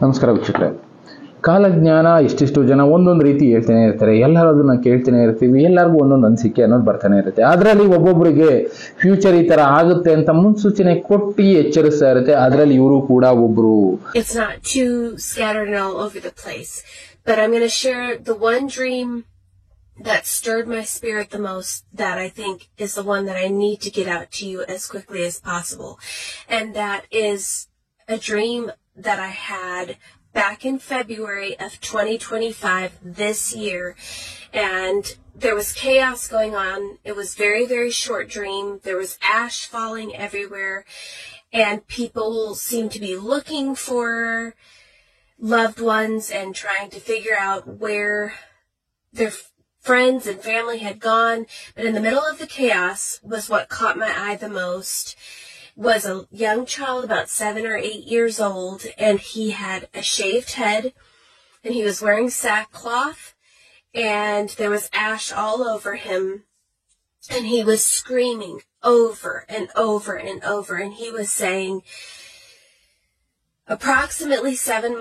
ನಮಸ್ಕಾರ ವೀಕ್ಷಕರೇ. ಕಾಲಜ್ಞಾನ ಎಷ್ಟೆಷ್ಟು ಜನ ಒಂದೊಂದು ರೀತಿ ಹೇಳ್ತಾನೆ ಇರ್ತಾರೆ, ಎಲ್ಲರೂ ಅದನ್ನ ಕೇಳ್ತಾನೆ ಇರ್ತೀವಿ, ಎಲ್ಲರಿಗೂ ಒಂದೊಂದು ಅನಿಸಿಕೆ ಅನ್ನೋದು ಬರ್ತಾನೆ ಇರುತ್ತೆ. ಅದರಲ್ಲಿ ಒಬ್ಬೊಬ್ಬರಿಗೆ ಫ್ಯೂಚರ್ ಈ ತರ ಆಗುತ್ತೆ ಅಂತ ಮುನ್ಸೂಚನೆ ಕೊಟ್ಟು ಎಚ್ಚರಿಸ್ತಾ ಇರುತ್ತೆ. ಅದರಲ್ಲಿ ಇವರು ಕೂಡ ಒಬ್ರು. It's not too scattered and all over the place, but I'm going to share the one dream that stirred my spirit the most, that I think is the one that I need to get out to you as quickly as possible. And that is a dream that I had back in February of 2025 this year. And there was chaos going on. It was very, very short dream. There was ash falling everywhere. And people seemed to be looking for loved ones and trying to figure out where their friends and family had gone. But in the middle of the chaos was what caught my eye the most. Was a young child about 7 or 8 years old, and he had a shaved head, and he was wearing sackcloth, and there was ash all over him, and he was screaming over and over and over, and he was saying, approximately 7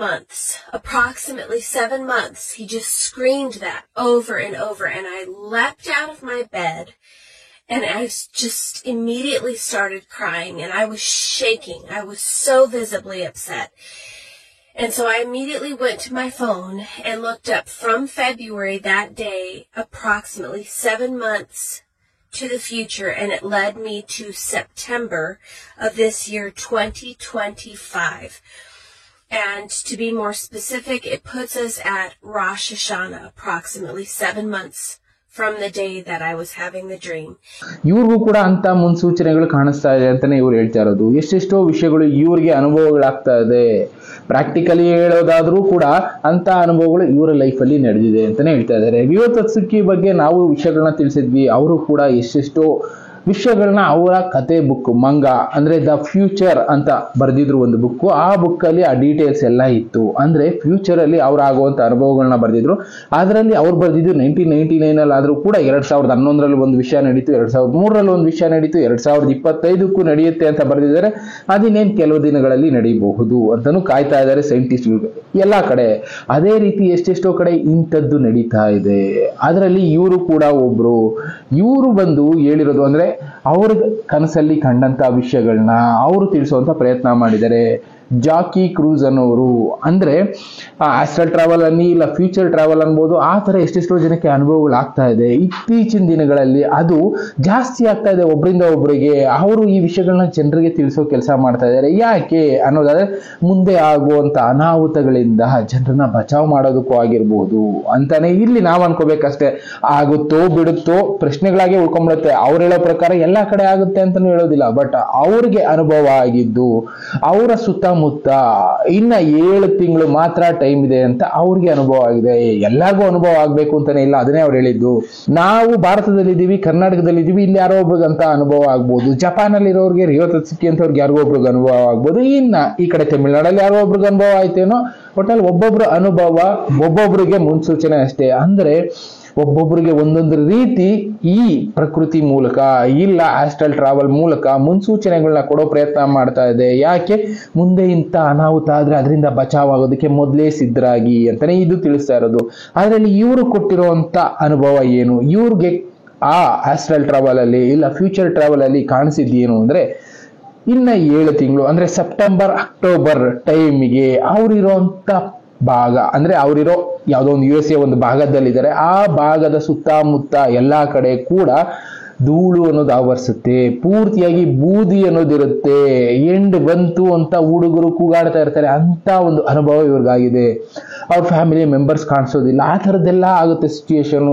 months. He just screamed that over and over, and I leapt out of my bed. And I just immediately started crying, and I was shaking. I was so visibly upset. And so I immediately went to my phone and looked up from February that day, approximately 7 months to the future, and it led me to September of this year, 2025. And to be more specific, it puts us at Rosh Hashanah, approximately 7 months from the day that I was having the dream. ಇವ್ರಿಗೂ ಕೂಡ ಅಂತ ಮುನ್ಸೂಚನೆಗಳು ಕಾಣಿಸ್ತಾ ಇದೆ ಅಂತಾನೆ ಇವ್ರು ಹೇಳ್ತಾ ಇರೋದು. ಎಷ್ಟೆಷ್ಟೋ ವಿಷಯಗಳು ಇವ್ರಿಗೆ ಅನುಭವಗಳಾಗ್ತಾ ಇದೆ. ಪ್ರಾಕ್ಟಿಕಲಿ ಹೇಳೋದಾದ್ರೂ ಕೂಡ ಅಂತ ಅನುಭವಗಳು ಇವರ ಲೈಫಲ್ಲಿ ನಡೆದಿದೆ ಅಂತಾನೆ ಹೇಳ್ತಾ ಇದ್ದಾರೆ. ವಿವೋತ್ಸುಕಿ ಬಗ್ಗೆ ನಾವು ವಿಷಯಗಳನ್ನ ತಿಳಿಸಿದ್ವಿ. ಅವರು ಕೂಡ ಎಷ್ಟೆಷ್ಟೋ ವಿಷಯಗಳನ್ನ ಅವರ ಕತೆ ಬುಕ್ ಮಂಗ ಅಂದ್ರೆ ದ ಫ್ಯೂಚರ್ ಅಂತ ಬರೆದಿದ್ರು ಒಂದು ಬುಕ್. ಆ ಬುಕ್ ಅಲ್ಲಿ ಆ ಡೀಟೇಲ್ಸ್ ಎಲ್ಲ ಇತ್ತು. ಅಂದ್ರೆ ಫ್ಯೂಚರ್ ಅಲ್ಲಿ ಅವ್ರು ಆಗುವಂತ ಅನುಭವಗಳನ್ನ ಬರೆದಿದ್ರು. ಅದರಲ್ಲಿ ಅವ್ರು ಬರೆದಿದ್ದು 1999 ಅಲ್ಲಿ ಆದ್ರೂ ಕೂಡ 2011ರಲ್ಲಿ ಒಂದು ವಿಷಯ ನಡೀತು, 2003ರಲ್ಲಿ ಒಂದು ವಿಷಯ ನಡೀತು, 2025ಕ್ಕೂ ನಡೆಯುತ್ತೆ ಅಂತ ಬರೆದಿದ್ದಾರೆ. ಅದಿನ್ನೇನು ಕೆಲವು ದಿನಗಳಲ್ಲಿ ನಡೀಬಹುದು ಅಂತಾನು ಕಾಯ್ತಾ ಇದ್ದಾರೆ ಸೈಂಟಿಸ್ಟ್ಗಳು ಎಲ್ಲಾ ಕಡೆ. ಅದೇ ರೀತಿ ಎಷ್ಟೆಷ್ಟೋ ಕಡೆ ಇಂಥದ್ದು ನಡೀತಾ ಇದೆ. ಅದರಲ್ಲಿ ಇವರು ಕೂಡ ಒಬ್ರು. ಇವರು ಬಂದು ಹೇಳಿರೋದು ಅಂದ್ರೆ ಅವ್ರ ಕನಸಲ್ಲಿ ಕಂಡಂತ ವಿಷಯಗಳನ್ನ ಅವರು ತಿಳಿಸುವಂತ ಪ್ರಯತ್ನ ಮಾಡಿದ್ದಾರೆ. ಜಾಕಿ ಕ್ರೂಸ್ ಅನ್ನೋರು. ಅಂದ್ರೆ ಆಸ್ಟ್ರಲ್ ಟ್ರಾವೆಲ್ ಅನ್ನಿ ಇಲ್ಲ ಫ್ಯೂಚರ್ ಟ್ರಾವೆಲ್ ಅನ್ಬೋದು. ಆ ತರ ಎಷ್ಟೆಷ್ಟೋ ಜನಕ್ಕೆ ಅನುಭವಗಳು ಆಗ್ತಾ ಇದೆ. ಇತ್ತೀಚಿನ ದಿನಗಳಲ್ಲಿ ಅದು ಜಾಸ್ತಿ ಆಗ್ತಾ ಇದೆ ಒಬ್ಬರಿಂದ ಒಬ್ಬರಿಗೆ. ಅವರು ಈ ವಿಷಯಗಳನ್ನ ಜನರಿಗೆ ತಿಳಿಸೋ ಕೆಲಸ ಮಾಡ್ತಾ ಇದ್ದಾರೆ. ಯಾಕೆ ಅನ್ನೋದಾದ್ರೆ ಮುಂದೆ ಆಗುವಂತ ಅನಾಹುತಗಳಿಂದ ಜನರನ್ನ ಬಚಾವ್ ಮಾಡೋದಕ್ಕೂ ಆಗಿರ್ಬೋದು ಅಂತಾನೆ ಇಲ್ಲಿ ನಾವ್ ಅನ್ಕೋಬೇಕಷ್ಟೇ. ಆಗುತ್ತೋ ಬಿಡುತ್ತೋ ಪ್ರಶ್ನೆಗಳಾಗೆ ಉಳ್ಕೊಂಡ್ಬಿಡುತ್ತೆ. ಅವ್ರು ಹೇಳೋ ಪ್ರಕಾರ ಎಲ್ಲಾ ಕಡೆ ಆಗುತ್ತೆ ಅಂತಾನು ಹೇಳೋದಿಲ್ಲ. ಬಟ್ ಅವ್ರಿಗೆ ಅನುಭವ ಆಗಿದ್ದು, ಅವರ ಸುತ್ತಮುತ್ತ ಇನ್ನ 7 ತಿಂಗಳು ಮಾತ್ರ ಟೈಮ್ ಇದೆ ಅಂತ ಅವ್ರಿಗೆ ಅನುಭವ ಆಗಿದೆ. ಎಲ್ಲರಿಗೂ ಅನುಭವ ಆಗ್ಬೇಕು ಅಂತಾನೆ ಇಲ್ಲ. ಅದನ್ನೇ ಅವ್ರು ಹೇಳಿದ್ದು. ನಾವು ಭಾರತದಲ್ಲಿ ಇದೀವಿ, ಕರ್ನಾಟಕದಲ್ಲಿ ಇದೀವಿ, ಇಲ್ಲಿ ಯಾರೋ ಒಬ್ರಿಗಂತ ಅನುಭವ ಆಗ್ಬೋದು. ಜಪಾನ್ ಅಲ್ಲಿ ಇರೋರಿಗೆ ರಿಯೋತ್ಸುಕಿ ಅಂತ ಅವ್ರಿಗೆ ಯಾರಿಗೋ ಒಬ್ರಿಗೆ ಅನುಭವ ಆಗ್ಬೋದು. ಇನ್ನ ಈ ಕಡೆ ತಮಿಳ್ನಾಡಲ್ಲಿ ಯಾರೋ ಒಬ್ರಿಗೆ ಅನುಭವ ಆಯ್ತೇನೋ. ಒಟ್ಟಲ್ಲಿ ಒಬ್ಬೊಬ್ರು ಅನುಭವ ಒಬ್ಬೊಬ್ರಿಗೆ ಮುನ್ಸೂಚನೆ ಅಷ್ಟೇ. ಅಂದ್ರೆ ಒಬ್ಬೊಬ್ಬರಿಗೆ ಒಂದೊಂದು ರೀತಿ ಈ ಪ್ರಕೃತಿ ಮೂಲಕ ಇಲ್ಲ ಆಸ್ಟ್ರಲ್ ಟ್ರಾವೆಲ್ ಮೂಲಕ ಮುನ್ಸೂಚನೆಗಳನ್ನ ಕೊಡೋ ಪ್ರಯತ್ನ ಮಾಡ್ತಾ ಇದೆ. ಯಾಕೆ ಮುಂದೆ ಇಂಥ ಅನಾಹುತ ಆದ್ರೆ ಅದರಿಂದ ಬಚಾವ್ ಆಗೋದಕ್ಕೆ ಮೊದಲೇ ಸಿದ್ಧರಾಗಿ ಅಂತಾನೆ ಇದು ತಿಳಿಸ್ತಾ ಇರೋದು. ಅದರಲ್ಲಿ ಇವರು ಕೊಟ್ಟಿರುವಂತ ಅನುಭವ ಏನು, ಇವ್ರಿಗೆ ಆ ಆಸ್ಟ್ರಲ್ ಟ್ರಾವೆಲ್ ಅಲ್ಲಿ ಇಲ್ಲ ಫ್ಯೂಚರ್ ಟ್ರಾವೆಲ್ ಅಲ್ಲಿ ಕಾಣಿಸಿದ್ದೇನು ಅಂದ್ರೆ ಇನ್ನ 7 ತಿಂಗಳು ಅಂದ್ರೆ ಸೆಪ್ಟೆಂಬರ್ ಅಕ್ಟೋಬರ್ ಟೈಮಿಗೆ ಅವ್ರಿರೋಂತ ಭಾಗ ಅಂದ್ರೆ ಅವರಿರೋ ಯಾವುದೋ ಒಂದು USA ಒಂದು ಭಾಗದಲ್ಲಿದ್ದಾರೆ. ಆ ಭಾಗದ ಸುತ್ತಮುತ್ತ ಎಲ್ಲಾ ಕಡೆ ಕೂಡ ಧೂಳು ಅನ್ನೋದು ಆವರಿಸುತ್ತೆ. ಪೂರ್ತಿಯಾಗಿ ಬೂದಿ ಅನ್ನೋದಿರುತ್ತೆ. ಎಂಡ್ ಬಂತು ಅಂತ ಹುಡುಗರು ಕೂಗಾಡ್ತಾ ಇರ್ತಾರೆ. ಅಂತ ಒಂದು ಅನುಭವ ಇವ್ರಿಗಾಗಿದೆ. ಅವ್ರ ಫ್ಯಾಮಿಲಿ ಮೆಂಬರ್ಸ್ ಕಾಣಿಸೋದಿಲ್ಲ. ಆ ಥರದ್ದೆಲ್ಲ ಆಗುತ್ತೆ ಸಿಚುಯೇಷನ್.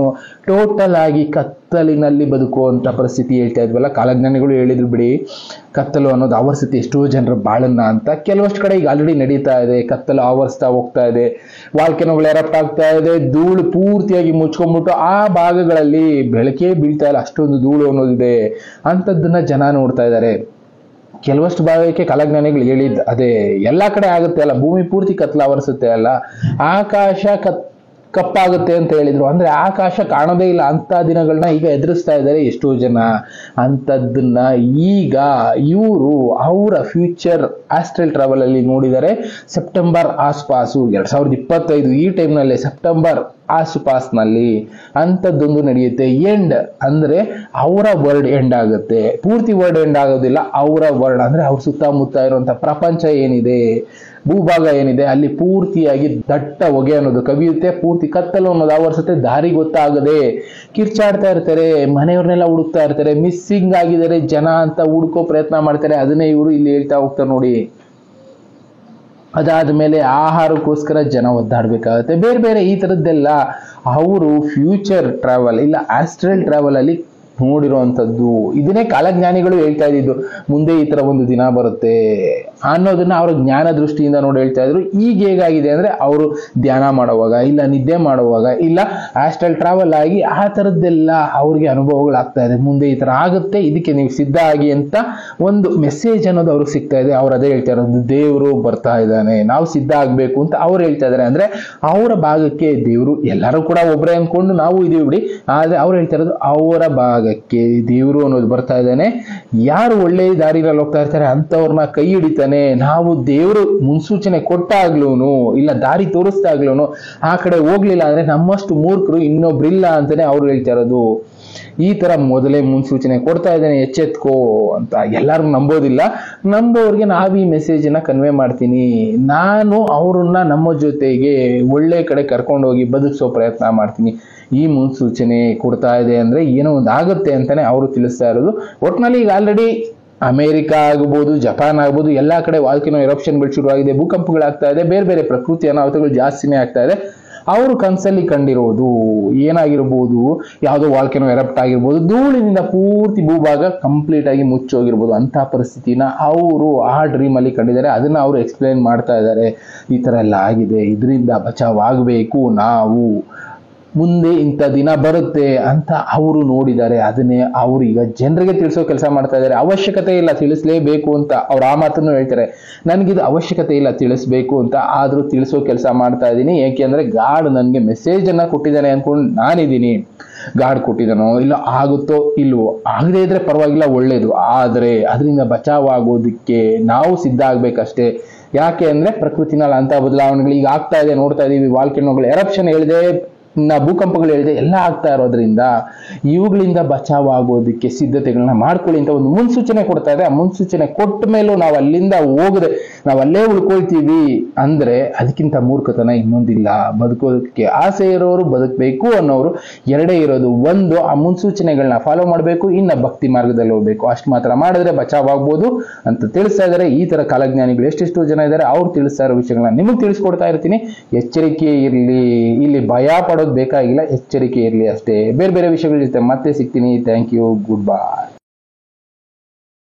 ಟೋಟಲ್ ಆಗಿ ಕತ್ತಲಿನಲ್ಲಿ ಬದುಕುವಂತ ಪರಿಸ್ಥಿತಿ ಹೇಳ್ತಾ ಇದ್ವಲ್ಲ, ಕಾಲಜ್ಞಾನಿಗಳು ಹೇಳಿದ್ರು ಬಿಡಿ. ಕತ್ತಲು ಅನ್ನೋದು ಆವರಿಸುತ್ತೆ ಎಷ್ಟೋ ಜನರ ಬಾಳನ್ನ ಅಂತ. ಕೆಲವಷ್ಟು ಕಡೆ ಈಗ ಆಲ್ರೆಡಿ ನಡೀತಾ ಇದೆ. ಕತ್ತಲು ಆವರಿಸ್ತಾ ಹೋಗ್ತಾ ಇದೆ. ವಾಲ್ಕೆನೋಗಳು ಎರಪ್ಟ್ ಆಗ್ತಾ ಇದೆ. ಧೂಳು ಪೂರ್ತಿಯಾಗಿ ಮುಚ್ಕೊಂಡ್ಬಿಟ್ಟು ಆ ಭಾಗಗಳಲ್ಲಿ ಬೆಳಕೇ ಬೀಳ್ತಾ ಇಲ್ಲ, ಅಷ್ಟೊಂದು ಧೂಳು ಅನ್ನೋದಿದೆ. ಅಂತದ್ದನ್ನ ಜನ ನೋಡ್ತಾ ಇದ್ದಾರೆ. ಕೆಲವಷ್ಟು ಭಾಗಕ್ಕೆ ಕಾಲಜ್ಞಾನಿಗಳು ಹೇಳಿದ್ ಅದೇ ಎಲ್ಲಾ ಕಡೆ ಆಗುತ್ತೆ ಅಲ್ಲ, ಭೂಮಿ ಪೂರ್ತಿ ಕತ್ಲ ಆವರಿಸುತ್ತೆ ಅಲ್ಲ, ಆಕಾಶ ಕಪ್ಪಾಗುತ್ತೆ ಅಂತ ಹೇಳಿದ್ರು. ಅಂದ್ರೆ ಆಕಾಶ ಕಾಣೋದೇ ಇಲ್ಲ ಅಂತ ದಿನಗಳನ್ನ ಈಗ ಎದುರಿಸ್ತಾ ಇದ್ದಾರೆ ಎಷ್ಟೋ ಜನ. ಅಂತದನ್ನ ಈಗ ಇವರು ಅವರ ಫ್ಯೂಚರ್ ಆಸ್ಟ್ರಲ್ ಟ್ರಾವೆಲ್ ಅಲ್ಲಿ ನೋಡಿದರೆ ಸೆಪ್ಟೆಂಬರ್ ಆಸ್ಪಾಸು 2025 ಈ ಟೈಮ್ನಲ್ಲಿ ಸೆಪ್ಟೆಂಬರ್ ಆಸುಪಾಸ್ನಲ್ಲಿ ಅಂಥದ್ದೊಂದು ನಡೆಯುತ್ತೆ. ಎಂಡ್ ಅಂದ್ರೆ ಅವರ ವರ್ಡ್ ಎಂಡ್ ಆಗುತ್ತೆ. ಪೂರ್ತಿ ವರ್ಡ್ ಎಂಡ್ ಆಗೋದಿಲ್ಲ, ಅವರ ವರ್ಡ್ ಅಂದ್ರೆ ಅವ್ರ ಸುತ್ತಮುತ್ತ ಇರುವಂತ ಪ್ರಪಂಚ ಏನಿದೆ, ಭೂಭಾಗ ಏನಿದೆ, ಅಲ್ಲಿ ಪೂರ್ತಿಯಾಗಿ ದಟ್ಟ ಹೊಗೆ ಅನ್ನೋದು ಕವಿಯುತ್ತೆ. ಪೂರ್ತಿ ಕತ್ತಲು ಅನ್ನೋದು ಆವರಿಸುತ್ತೆ. ದಾರಿ ಗೊತ್ತಾಗದೆ ಕಿರ್ಚಾಡ್ತಾ ಇರ್ತಾರೆ, ಮನೆಯವ್ರನ್ನೆಲ್ಲ ಹುಡುಕ್ತಾ ಇರ್ತಾರೆ, ಮಿಸ್ಸಿಂಗ್ ಆಗಿದ್ದಾರೆ ಜನ ಅಂತ ಹುಡುಕೋ ಪ್ರಯತ್ನ ಮಾಡ್ತಾರೆ. ಅದನ್ನೇ ಇವರು ಇಲ್ಲಿ ಹೇಳ್ತಾ ಹೋಗ್ತಾರೆ ನೋಡಿ. ಅದಾದ್ಮೇಲೆ ಆಹಾರಕ್ಕೋಸ್ಕರ ಜನ ಒದ್ದಾಡ್ಬೇಕಾಗತ್ತೆ, ಬೇರೆ ಬೇರೆ ಈ ತರದ್ದೆಲ್ಲ ಅವರು ಫ್ಯೂಚರ್ ಟ್ರಾವೆಲ್ ಇಲ್ಲ ಆಸ್ಟ್ರಲ್ ಟ್ರಾವೆಲ್ ಅಲ್ಲಿ ನೋಡಿರುವಂತದ್ದು. ಇದನ್ನೇ ಕಾಲಜ್ಞಾನಿಗಳು ಹೇಳ್ತಾ ಇದ್ದಿದ್ದು, ಮುಂದೆ ಈ ತರ ಒಂದು ದಿನ ಬರುತ್ತೆ ಅನ್ನೋದನ್ನ ಅವರ ಜ್ಞಾನ ದೃಷ್ಟಿಯಿಂದ ನೋಡಿ ಹೇಳ್ತಾ ಇದ್ರು. ಈಗ ಹೇಗಾಗಿದೆ ಅಂದ್ರೆ ಅವರು ಧ್ಯಾನ ಮಾಡುವಾಗ ಇಲ್ಲ ನಿದ್ದೆ ಮಾಡುವಾಗ ಇಲ್ಲ ಆಸ್ಟ್ರಲ್ ಟ್ರಾವೆಲ್ ಆಗಿ ಆ ತರದ್ದೆಲ್ಲ ಅವ್ರಿಗೆ ಅನುಭವಗಳಾಗ್ತಾ ಇದೆ. ಮುಂದೆ ಈ ತರ ಆಗುತ್ತೆ, ಇದಕ್ಕೆ ನೀವು ಸಿದ್ಧ ಆಗಿ ಅಂತ ಒಂದು ಮೆಸೇಜ್ ಅನ್ನೋದು ಅವ್ರಿಗೆ ಸಿಗ್ತಾ ಇದೆ. ಅವ್ರು ಅದೇ ಹೇಳ್ತಾ ಇರೋದು, ದೇವರು ಬರ್ತಾ ಇದ್ದಾನೆ, ನಾವು ಸಿದ್ಧ ಆಗ್ಬೇಕು ಅಂತ ಅವ್ರು ಹೇಳ್ತಾ ಇದಾರೆ. ಅಂದ್ರೆ ಅವರ ಭಾಗಕ್ಕೆ ದೇವರು, ಎಲ್ಲರೂ ಕೂಡ ಒಬ್ಬರೇ ಅನ್ಕೊಂಡು ನಾವು ಇದೀವಿ ಬಿಡಿ, ಆದ್ರೆ ಅವ್ರು ಹೇಳ್ತಾ ಇರೋದು ಅವರ ಭಾಗಕ್ಕೆ ದೇವರು ಅನ್ನೋದು ಬರ್ತಾ ಇದ್ದಾನೆ. ಯಾರು ಒಳ್ಳೆ ದಾರಿನಲ್ಲಿ ಹೋಗ್ತಾ ಇರ್ತಾರೆ ಅಂತವ್ರನ್ನ ಕೈ ಹಿಡಿತಾನೆ. ನಾವು ದೇವರು ಮುನ್ಸೂಚನೆ ಕೊಟ್ಟಾಗ್ಲೂನು ಇಲ್ಲ ದಾರಿ ತೋರಿಸ್ದಾಗ್ಲೂನು ಆ ಕಡೆ ಹೋಗ್ಲಿಲ್ಲ ಅಂದ್ರೆ ನಮ್ಮಷ್ಟು ಮೂರ್ಖರು ಇನ್ನೊಬ್ರಿಲ್ಲ ಅಂತಾನೆ ಅವ್ರು ಹೇಳ್ತಾ ಇರೋದು. ಈ ತರ ಮೊದಲೇ ಮುನ್ಸೂಚನೆ ಕೊಡ್ತಾ ಇದ್ದೇನೆ, ಎಚ್ಚೆತ್ಕೋ ಅಂತ. ಎಲ್ಲರೂ ನಂಬೋದಿಲ್ಲ, ನಂಬೋರ್ಗೆ ನಾವು ಈ ಮೆಸೇಜ್ ಅನ್ನ ಕನ್ವೆ ಮಾಡ್ತೀನಿ. ನಾನು ಅವ್ರನ್ನ ನಮ್ಮ ಜೊತೆಗೆ ಒಳ್ಳೆ ಕಡೆ ಕರ್ಕೊಂಡೋಗಿ ಬದುಕಿಸೋ ಪ್ರಯತ್ನ ಮಾಡ್ತೀನಿ. ಈ ಮುನ್ಸೂಚನೆ ಕೊಡ್ತಾ ಇದೆ ಅಂದ್ರೆ ಏನೋ ಒಂದು ಆಗುತ್ತೆ ಅಂತಾನೆ ಅವರು ತಿಳಿಸ್ತಾ ಇರೋದು. ಒಟ್ನಲ್ಲಿ ಈಗ ಆಲ್ರೆಡಿ ಅಮೆರಿಕ ಆಗ್ಬೋದು, ಜಪಾನ್ ಆಗ್ಬೋದು, ಎಲ್ಲಾ ಕಡೆ ವಾಲ್ಕೆನೋ ಎರಪ್ಷನ್ಗಳು ಶುರುವಾಗಿದೆ, ಭೂಕಂಪಗಳಾಗ್ತಾ ಇದೆ, ಬೇರೆ ಬೇರೆ ಪ್ರಕೃತಿ ಅನಾಹುತಗಳು ಜಾಸ್ತಿನೇ ಆಗ್ತಾ ಇದೆ. ಅವರು ಕನ್ಸಲ್ಲಿ ಕಂಡಿರೋದು ಏನಾಗಿರ್ಬೋದು, ಯಾವುದೋ ವಾಲ್ಕೆನೋ ಎರಪ್ಟ್ ಆಗಿರ್ಬೋದು, ಧೂಳಿನಿಂದ ಪೂರ್ತಿ ಭೂಭಾಗ ಕಂಪ್ಲೀಟ್ ಆಗಿ ಮುಚ್ಚೋಗಿರ್ಬೋದು. ಅಂತ ಪರಿಸ್ಥಿತಿನ ಅವರು ಆ ಡ್ರೀಮ್ ಅಲ್ಲಿ ಕಂಡಿದ್ದಾರೆ. ಅದನ್ನ ಅವರು ಎಕ್ಸ್ಪ್ಲೇನ್ ಮಾಡ್ತಾ ಇದ್ದಾರೆ. ಈ ತರ ಎಲ್ಲ ಆಗಿದೆ, ಇದರಿಂದ ಬಚಾವಾಗಬೇಕು ನಾವು, ಮುಂದೆ ಇಂಥ ದಿನ ಬರುತ್ತೆ ಅಂತ ಅವರು ನೋಡಿದ್ದಾರೆ. ಅದನ್ನೇ ಅವರು ಈಗ ಜನರಿಗೆ ತಿಳಿಸೋ ಕೆಲಸ ಮಾಡ್ತಾ ಇದ್ದಾರೆ. ಅವಶ್ಯಕತೆ ಇಲ್ಲ ತಿಳಿಸ್ಲೇಬೇಕು ಅಂತ ಅವ್ರು ಆ ಮಾತನ್ನು ಹೇಳ್ತಾರೆ. ನನಗಿದು ಅವಶ್ಯಕತೆ ಇಲ್ಲ ತಿಳಿಸ್ಬೇಕು ಅಂತ, ಆದ್ರೂ ತಿಳಿಸೋ ಕೆಲಸ ಮಾಡ್ತಾ ಇದ್ದೀನಿ. ಏಕೆಂದ್ರೆ ಗಾಡ್ ನನಗೆ ಮೆಸೇಜ್ ಅನ್ನ ಕೊಟ್ಟಿದ್ದಾನೆ ಅನ್ಕೊಂಡು ನಾನಿದ್ದೀನಿ. ಗಾಡ್ ಕೊಟ್ಟಿದ್ದಾನೋ ಇಲ್ಲ ಆಗುತ್ತೋ ಇಲ್ವೋ, ಆಗದೇ ಇದ್ರೆ ಪರವಾಗಿಲ್ಲ, ಒಳ್ಳೇದು. ಆದ್ರೆ ಅದರಿಂದ ಬಚಾವಾಗೋದಕ್ಕೆ ನಾವು ಸಿದ್ಧ ಆಗ್ಬೇಕಷ್ಟೇ. ಯಾಕೆ ಅಂದ್ರೆ ಪ್ರಕೃತಿನಲ್ಲಿ ಅಂತ ಬದಲಾವಣೆಗಳು ಈಗ ಆಗ್ತಾ ಇದೆ, ನೋಡ್ತಾ ಇದೀವಿ. ವಾಲ್ಕೆನೋಗಳು ಎರಪ್ಷನ್ ಹೇಳಿದೆ, ಭೂಕಂಪಗಳು ಹೇಳಿದೆ, ಎಲ್ಲ ಆಗ್ತಾ ಇರೋದ್ರಿಂದ ಇವುಗಳಿಂದ ಬಚಾವಾಗೋದಕ್ಕೆ ಸಿದ್ಧತೆಗಳನ್ನ ಮಾಡ್ಕೊಳ್ಳಿ ಅಂತ ಒಂದು ಮುನ್ಸೂಚನೆ ಕೊಡ್ತಾ ಇದೆ. ಆ ಮುನ್ಸೂಚನೆ ಕೊಟ್ಟ ಮೇಲೂ ನಾವು ಅಲ್ಲಿಂದ ಹೋಗದೆ ನಾವು ಅಲ್ಲೇ ಉಳ್ಕೊಳ್ತೀವಿ ಅಂದ್ರೆ ಅದಕ್ಕಿಂತ ಮೂರ್ಖತನ ಇನ್ನೊಂದಿಲ್ಲ. ಬದುಕೋದಕ್ಕೆ ಆಸೆ ಇರೋರು, ಬದುಕಬೇಕು ಅನ್ನೋರು ಎರಡೇ ಇರೋದು. ಒಂದು, ಆ ಮುನ್ಸೂಚನೆಗಳನ್ನ ಫಾಲೋ ಮಾಡಬೇಕು, ಇನ್ನ ಭಕ್ತಿ ಮಾರ್ಗದಲ್ಲಿ ಹೋಗ್ಬೇಕು. ಅಷ್ಟು ಮಾತ್ರ ಮಾಡಿದ್ರೆ ಬಚಾವಾಗ್ಬೋದು ಅಂತ ತಿಳಿಸ್ತಾ ಇದ್ದಾರೆ. ಈ ತರ ಕಾಲಜ್ಞಾನಿಗಳು ಎಷ್ಟೆಷ್ಟು ಜನ ಇದ್ದಾರೆ, ಅವ್ರು ತಿಳಿಸ್ತಾ ಇರೋ ವಿಷಯಗಳನ್ನ ನಿಮಗೆ ತಿಳಿಸ್ಕೊಡ್ತಾ ಇರ್ತೀನಿ. ಎಚ್ಚರಿಕೆ ಇರ್ಲಿ, ಇಲ್ಲಿ ಭಯ ಪಡೋದು ಬೇಕಾಗಿಲ್ಲ, ಎಚ್ಚರಿಕೆ ಇರ್ಲಿ ಅಷ್ಟೇ. ಬೇರೆ ಬೇರೆ ವಿಷಯಗಳ ಜೊತೆ ಮತ್ತೆ ಸಿಗ್ತೀನಿ. Thank you, good by.